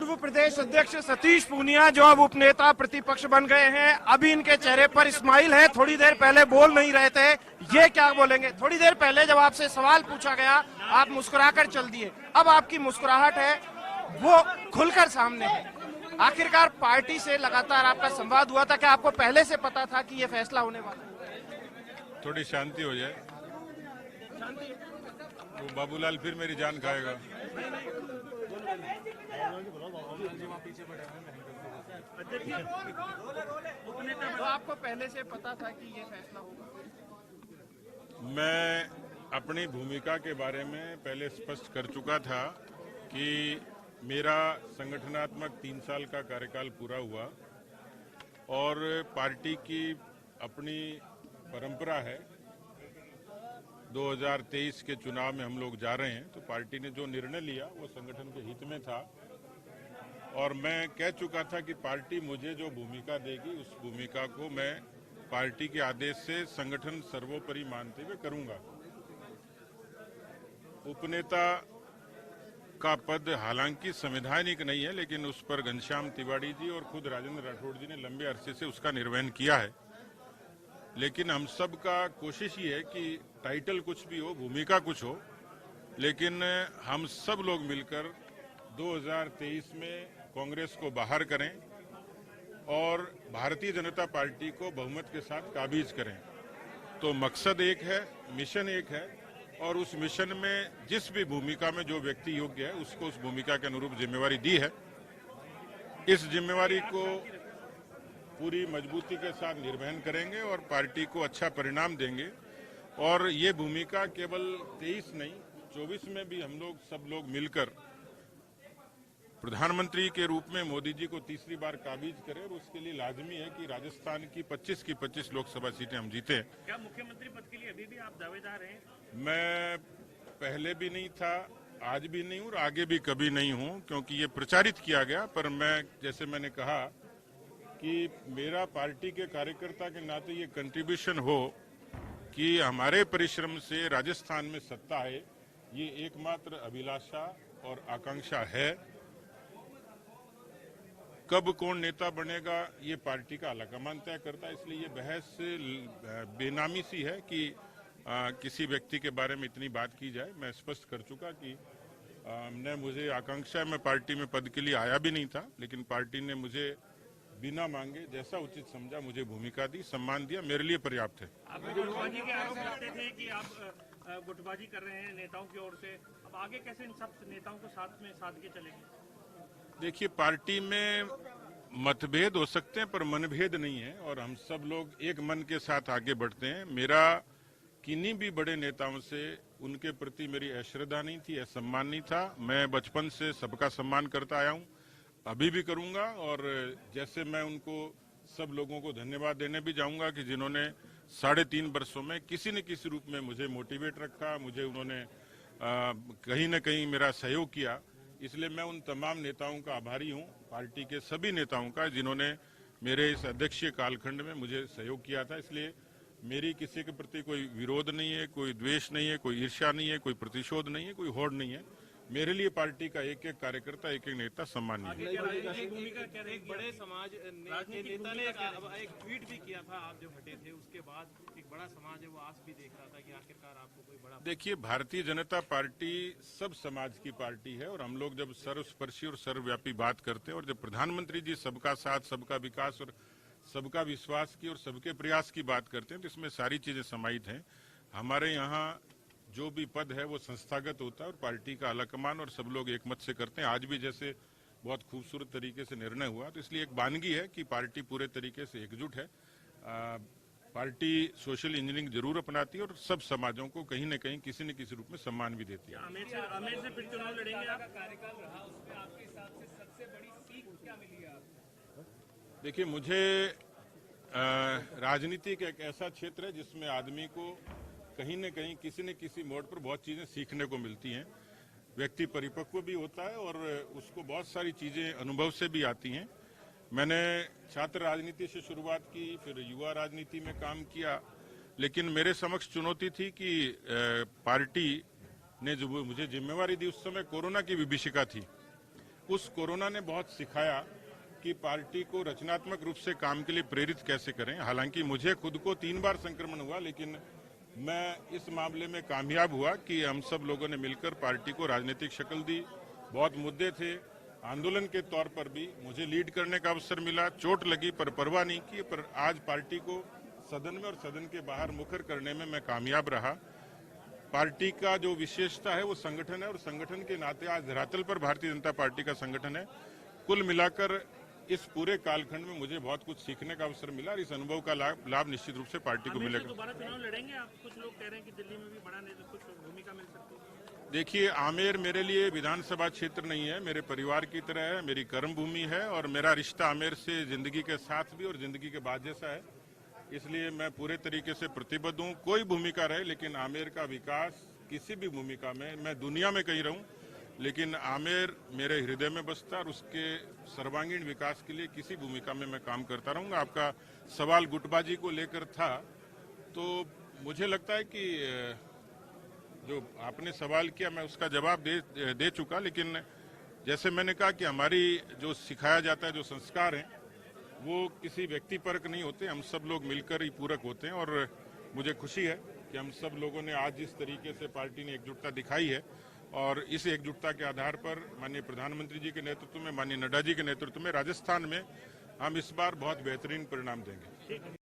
पूर्व प्रदेश अध्यक्ष सतीश पूनिया जो अब उपनेता प्रतिपक्ष बन गए हैं, अभी इनके चेहरे पर स्माइल है। थोड़ी देर पहले बोल नहीं रहे थे, ये क्या बोलेंगे? थोड़ी देर पहले जब आपसे सवाल पूछा गया आप मुस्कुराकर चल दिए, अब आपकी मुस्कुराहट है वो खुलकर सामने है। आखिरकार पार्टी से लगातार आपका संवाद हुआ था, क्या आपको पहले से पता था कि ये फैसला होने वाला है? थोड़ी शांति हो जाए तो बाबूलाल फिर मेरी जान खाएगा। तो आपको पहले से पता था कि ये फैसला होगा? मैं अपनी भूमिका के बारे में पहले स्पष्ट कर चुका था कि मेरा संगठनात्मक 3 साल का कार्यकाल पूरा हुआ और पार्टी की अपनी परंपरा है। 2023 के चुनाव में हम लोग जा रहे हैं, तो पार्टी ने जो निर्णय लिया वो संगठन के हित में था और मैं कह चुका था कि पार्टी मुझे जो भूमिका देगी उस भूमिका को मैं पार्टी के आदेश से संगठन सर्वोपरि मानते हुए करूंगा। उपनेता का पद हालांकि संवैधानिक नहीं है, लेकिन उस पर घनश्याम तिवारी जी और खुद राजेंद्र राठौड़ जी ने लंबे अरसे से उसका निर्वहन किया है। लेकिन हम सब का कोशिश ये है कि टाइटल कुछ भी हो, भूमिका कुछ हो, लेकिन हम सब लोग मिलकर 2023 में कांग्रेस को बाहर करें और भारतीय जनता पार्टी को बहुमत के साथ काबिज करें। तो मकसद एक है, मिशन एक है और उस मिशन में जिस भी भूमिका में जो व्यक्ति योग्य है उसको उस भूमिका के अनुरूप जिम्मेवारी दी है। इस जिम्मेवारी को पूरी मजबूती के साथ निर्वहन करेंगे और पार्टी को अच्छा परिणाम देंगे। और ये भूमिका केवल 23 नहीं, 24 में भी हम लोग सब लोग मिलकर प्रधानमंत्री के रूप में मोदी जी को तीसरी बार काबिज करें और उसके लिए लाजमी है कि राजस्थान की 25 की 25 लोकसभा सीटें हम जीते। क्या मुख्यमंत्री पद के लिए अभी भी आप दावेदार हैं? मैं पहले भी नहीं था, आज भी नहीं हूं और आगे भी कभी नहीं हूं, क्योंकि ये प्रचारित किया गया। पर मैं, जैसे मैंने कहा कि मेरा पार्टी के कार्यकर्ता के नाते ये कंट्रीब्यूशन हो कि हमारे परिश्रम से राजस्थान में सत्ता है, ये एकमात्र अभिलाषा और आकांक्षा है। कब कौन नेता बनेगा ये पार्टी का आलाकमान तय करता है, इसलिए ये बहस बेनामी सी है कि किसी व्यक्ति के बारे में इतनी बात की जाए। मैं स्पष्ट कर चुका कि मुझे आकांक्षा, मैं पार्टी में पद के लिए आया भी नहीं था, लेकिन पार्टी ने मुझे बिना मांगे जैसा उचित समझा मुझे भूमिका दी, सम्मान दिया, मेरे लिए पर्याप्त है। आप गुटबाजी के आरोप लगाते थे कि आप गुटबाजी कर रहे हैं नेताओं की ओर से, अब आगे कैसे इन सब नेताओं को साथ में साध के चलेंगे? देखिए, पार्टी में मतभेद हो सकते हैं पर मनभेद नहीं है और हम सब लोग एक मन के साथ आगे बढ़ते हैं। मेरा किन्हीं भी बड़े नेताओं से उनके प्रति मेरी अश्रद्धा नहीं थी, असम्मान नहीं था। मैं बचपन से सबका सम्मान करता आया हूं, अभी भी करूंगा और जैसे मैं उनको सब लोगों को धन्यवाद देने भी जाऊंगा कि जिन्होंने 3.5 वर्षों में किसी न किसी रूप में मुझे मोटिवेट रखा, मुझे उन्होंने कहीं न कहीं मेरा सहयोग किया। इसलिए मैं उन तमाम नेताओं का आभारी हूं, पार्टी के सभी नेताओं का, जिन्होंने मेरे इस अध्यक्षीय कालखंड में मुझे सहयोग किया था। इसलिए मेरी किसी के प्रति कोई विरोध नहीं है, कोई द्वेष नहीं है, कोई ईर्ष्या नहीं है, कोई प्रतिशोध नहीं है, कोई होड़ नहीं है। मेरे लिए पार्टी का एक एक कार्यकर्ता, एक एक नेता सम्मानीय है। एक बड़े समाज नेता ने एक ट्वीट भी किया था, आप जब हटे थे उसके बाद एक बड़ा समाज है वो आस भी देख रहा था कि आखिरकार आपको कोई बड़ा। देखिए, भारतीय जनता पार्टी सब समाज की पार्टी है और हम लोग जब सर्वस्पर्शी और सर्वव्यापी बात करते हैं और जब प्रधानमंत्री जी सबका साथ, सबका विकास और सबका विश्वास की और सबके प्रयास की बात करते हैं, तो इसमें सारी चीजें समाहित हैं। हमारे यहाँ जो भी पद है वो संस्थागत होता है और पार्टी का आलाकमान और सब लोग एकमत से करते हैं। आज भी जैसे बहुत खूबसूरत तरीके से निर्णय हुआ, तो इसलिए एक वानगी है कि पार्टी पूरे तरीके से एकजुट है। पार्टी सोशल इंजीनियरिंग जरूर अपनाती है और सब समाजों को कहीं न कहीं किसी न किसी रूप में सम्मान भी देती है। आमेर से फिर चुनाव लड़ेंगे आप? कार्यकाल रहा उसमें आपके हिसाब से सबसे बड़ी सीख क्या मिली है आपको? देखिए, मुझे राजनीति का एक ऐसा क्षेत्र है जिसमें आदमी को कहीं न कहीं किसी न किसी मोड़ पर बहुत चीजें सीखने को मिलती हैं। व्यक्ति परिपक्व भी होता है और उसको बहुत सारी चीजें अनुभव से भी आती हैं। मैंने छात्र राजनीति से शुरुआत की, फिर युवा राजनीति में काम किया, लेकिन मेरे समक्ष चुनौती थी कि पार्टी ने जो मुझे जिम्मेवारी दी उस समय कोरोना की विभीषिका थी उस कोरोना ने बहुत सिखाया कि पार्टी को रचनात्मक रूप से काम के लिए प्रेरित कैसे करें। हालांकि मुझे खुद को 3 बार संक्रमण हुआ, लेकिन मैं इस मामले में कामयाब हुआ कि हम सब लोगों ने मिलकर पार्टी को राजनीतिक शक्ल दी। बहुत मुद्दे थे, आंदोलन के तौर पर भी मुझे लीड करने का अवसर मिला, चोट लगी पर परवाह नहीं की, पर आज पार्टी को सदन में और सदन के बाहर मुखर करने में मैं कामयाब रहा। पार्टी का जो विशेषता है वो संगठन है, और संगठन के नाते आज धरातल पर भारतीय जनता पार्टी का संगठन है। कुल मिलाकर इस पूरे कालखंड में मुझे बहुत कुछ सीखने का अवसर मिला, और इस अनुभव का लाभ निश्चित रूप से पार्टी को मिलेगा। दोबारा चुनाव लड़ेंगे आप? कुछ लोग कह रहे हैं कि दिल्ली में भी बड़ा नेता कुछ भूमिका मिल सकती है। देखिए, आमेर मेरे लिए विधानसभा क्षेत्र नहीं है, मेरे परिवार की तरह है, मेरी कर्म भूमि है, और मेरा रिश्ता आमेर से जिंदगी के साथ भी और जिंदगी के बाद जैसा है। इसलिए मैं पूरे तरीके से प्रतिबद्ध हूँ। कोई भूमिका रहे, लेकिन आमेर का विकास किसी भी भूमिका में, मैं दुनिया में कहीं रहूं, लेकिन आमेर मेरे हृदय में बसता है, और उसके सर्वांगीण विकास के लिए किसी भूमिका में मैं काम करता रहूंगा। आपका सवाल गुटबाजी को लेकर था, तो मुझे लगता है कि जो आपने सवाल किया मैं उसका जवाब दे चुका। लेकिन जैसे मैंने कहा कि हमारी जो सिखाया जाता है, जो संस्कार हैं, वो किसी व्यक्ति परक नहीं होते, हम सब लोग मिलकर ही पूरक होते हैं। और मुझे खुशी है कि हम सब लोगों ने आज जिस तरीके से पार्टी ने एकजुटता दिखाई है, और इस एकजुटता के आधार पर माननीय प्रधानमंत्री जी के नेतृत्व में, माननीय नड्डा जी के नेतृत्व में राजस्थान में हम इस बार बहुत बेहतरीन परिणाम देंगे।